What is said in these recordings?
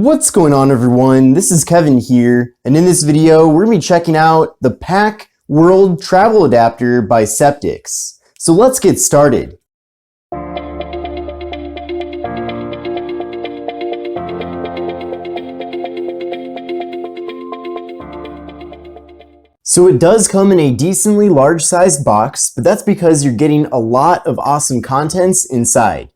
What's going on, everyone? This is Kevin here, and in this video we're going to be checking out the Pack World Travel Adapter by Ceptics. So let's get started. So it does come in a decently large sized box, but that's because you're getting a lot of awesome contents inside.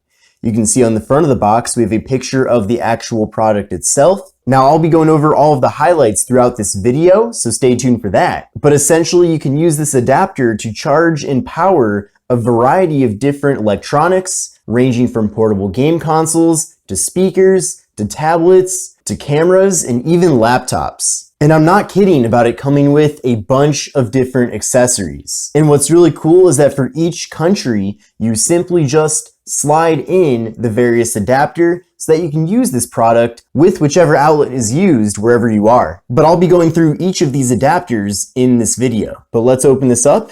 You can see on the front of the box we have a picture of the actual product itself. Now I'll be going over all of the highlights throughout this video, so stay tuned for that. But essentially you can use this adapter to charge and power a variety of different electronics, ranging from portable game consoles, to speakers, to tablets, to cameras, and even laptops. And I'm not kidding about it coming with a bunch of different accessories. And what's really cool is that for each country, you simply just slide in the various adapter so that you can use this product with whichever outlet is used wherever you are. But I'll be going through each of these adapters in this video. But let's open this up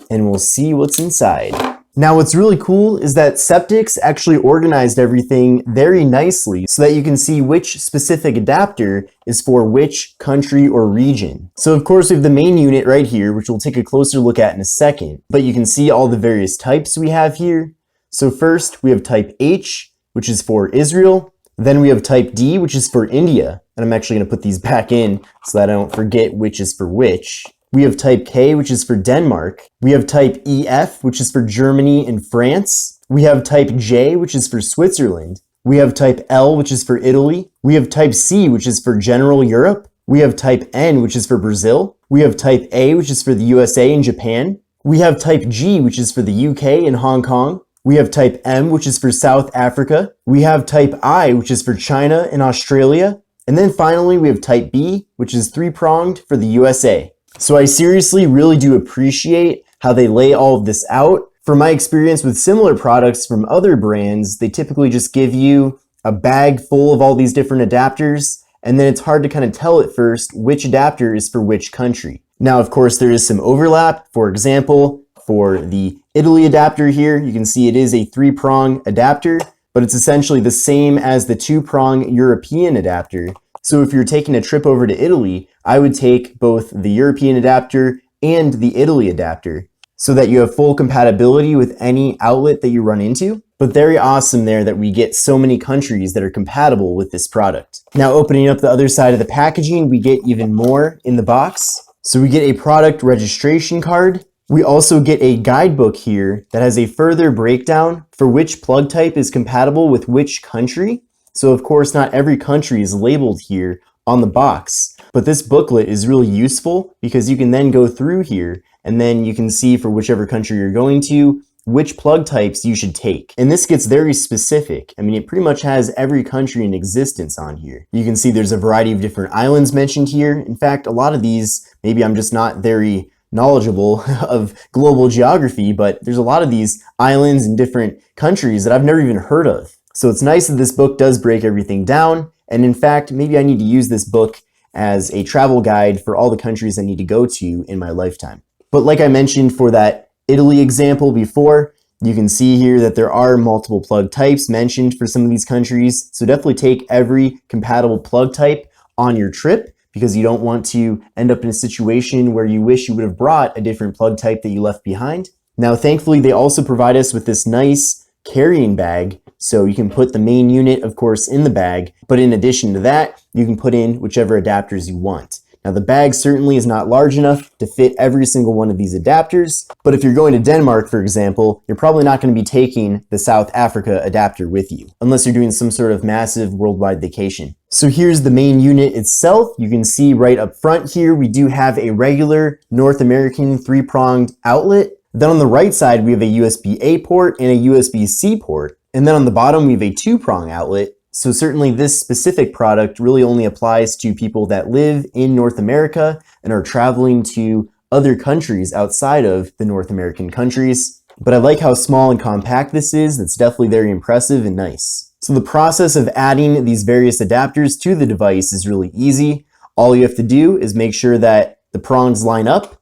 and we'll see what's inside. Now what's really cool is that Ceptics actually organized everything very nicely so that you can see which specific adapter is for which country or region. So of course we have the main unit right here, which we'll take a closer look at in a second, but you can see all the various types we have here. So first we have type H, which is for Israel. Then we have type D, which is for India. And I'm actually going to put these back in so that I don't forget which is for which. We have type K, which is for Denmark. We have type EF, which is for Germany and France. We have type J, which is for Switzerland. We have type L, which is for Italy. We have type C, which is for general Europe. We have type N, which is for Brazil. We have type A, which is for the USA and Japan. We have type G, which is for the UK and Hong Kong. We have type M, which is for South Africa. We have type I, which is for China and Australia. And then finally, we have type B, which is three-pronged for the USA. So I seriously really do appreciate how they lay all of this out. From my experience with similar products from other brands, they typically just give you a bag full of all these different adapters, and then it's hard to kind of tell at first which adapter is for which country. Now, of course, there is some overlap. For example, for the Italy adapter here, you can see it is a three-prong adapter, but it's essentially the same as the two-prong European adapter. So if you're taking a trip over to Italy, I would take both the European adapter and the Italy adapter so that you have full compatibility with any outlet that you run into. But very awesome there that we get so many countries that are compatible with this product. Now opening up the other side of the packaging, we get even more in the box. So we get a product registration card. We also get a guidebook here that has a further breakdown for which plug type is compatible with which country. So of course, not every country is labeled here on the box, but this booklet is really useful because you can then go through here and then you can see for whichever country you're going to, which plug types you should take. And this gets very specific. I mean, it pretty much has every country in existence on here. You can see there's a variety of different islands mentioned here. In fact, a lot of these, maybe I'm just not very knowledgeable of global geography, but there's a lot of these islands and different countries that I've never even heard of. So it's nice that this book does break everything down. And in fact, maybe I need to use this book as a travel guide for all the countries I need to go to in my lifetime. But like I mentioned for that Italy example before, you can see here that there are multiple plug types mentioned for some of these countries. So definitely take every compatible plug type on your trip, because you don't want to end up in a situation where you wish you would have brought a different plug type that you left behind. Now, thankfully, they also provide us with this nice carrying bag, so you can put the main unit, of course, in the bag, but in addition to that, you can put in whichever adapters you want. Now, the bag certainly is not large enough to fit every single one of these adapters, but if you're going to Denmark, for example, you're probably not going to be taking the South Africa adapter with you, unless you're doing some sort of massive worldwide vacation. So here's the main unit itself. You can see right up front here, we do have a regular North American three-pronged outlet. Then on the right side, we have a USB-A port and a USB-C port. And then on the bottom, we have a two-prong outlet. So certainly this specific product really only applies to people that live in North America and are traveling to other countries outside of the North American countries. But I like how small and compact this is. That's definitely very impressive and nice. So the process of adding these various adapters to the device is really easy. All you have to do is make sure that the prongs line up,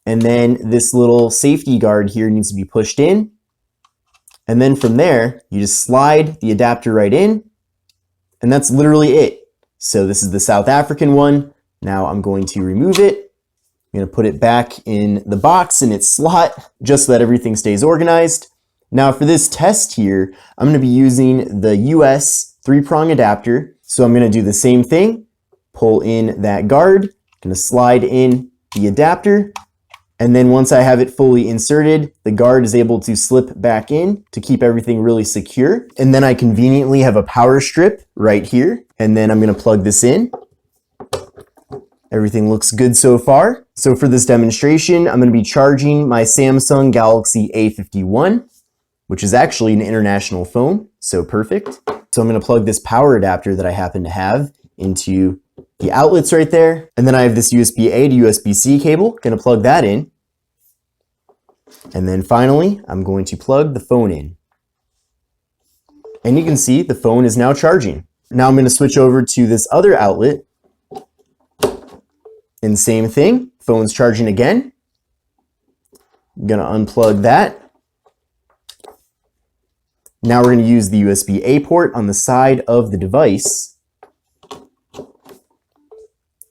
and then this little safety guard here needs to be pushed in. And then from there, you just slide the adapter right in, and that's literally it. So this is the South African one. Now I'm going to remove it. I'm going to put it back in the box in its slot just so that everything stays organized. Now for this test here, I'm going to be using the US 3-prong adapter. So I'm going to do the same thing, pull in that guard, going to slide in the adapter, and then once I have it fully inserted, the guard is able to slip back in to keep everything really secure. And then I conveniently have a power strip right here, and then I'm going to plug this in. Everything looks good so far. So for this demonstration, I'm going to be charging my Samsung Galaxy A51, which is actually an international phone, so perfect. So I'm going to plug this power adapter that I happen to have into the outlets right there. And then I have this USB-A to USB-C cable, going to plug that in. And then finally, I'm going to plug the phone in. And you can see the phone is now charging. Now I'm going to switch over to this other outlet. And same thing, phone's charging again. I'm going to unplug that. Now we're going to use the USB-A port on the side of the device.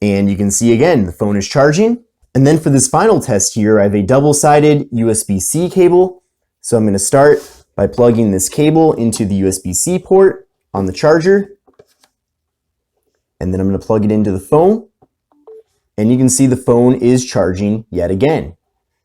And you can see again, the phone is charging. And then for this final test here, I have a double-sided USB-C cable. So I'm going to start by plugging this cable into the USB-C port on the charger. And then I'm going to plug it into the phone. And you can see the phone is charging yet again.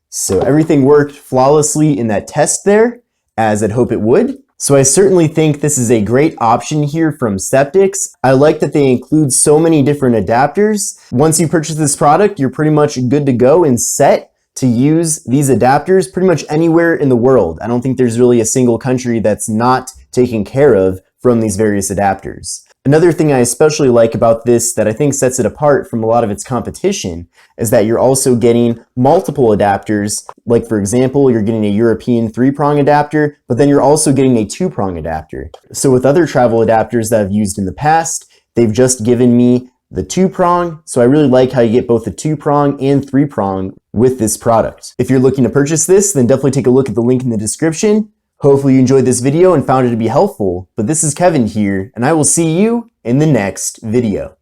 So everything worked flawlessly in that test there, as I'd hope it would. So I certainly think this is a great option here from Ceptics. I like that they include so many different adapters. Once you purchase this product, you're pretty much good to go and set to use these adapters pretty much anywhere in the world. I don't think there's really a single country that's not taken care of from these various adapters. Another thing I especially like about this that I think sets it apart from a lot of its competition is that you're also getting multiple adapters. Like for example, you're getting a European 3-prong adapter, but then you're also getting a 2-prong adapter. So with other travel adapters that I've used in the past, they've just given me the 2-prong. So I really like how you get both the 2-prong and 3-prong with this product. If you're looking to purchase this, then definitely take a look at the link in the description. Hopefully you enjoyed this video and found it to be helpful, but this is Kevin here, and I will see you in the next video.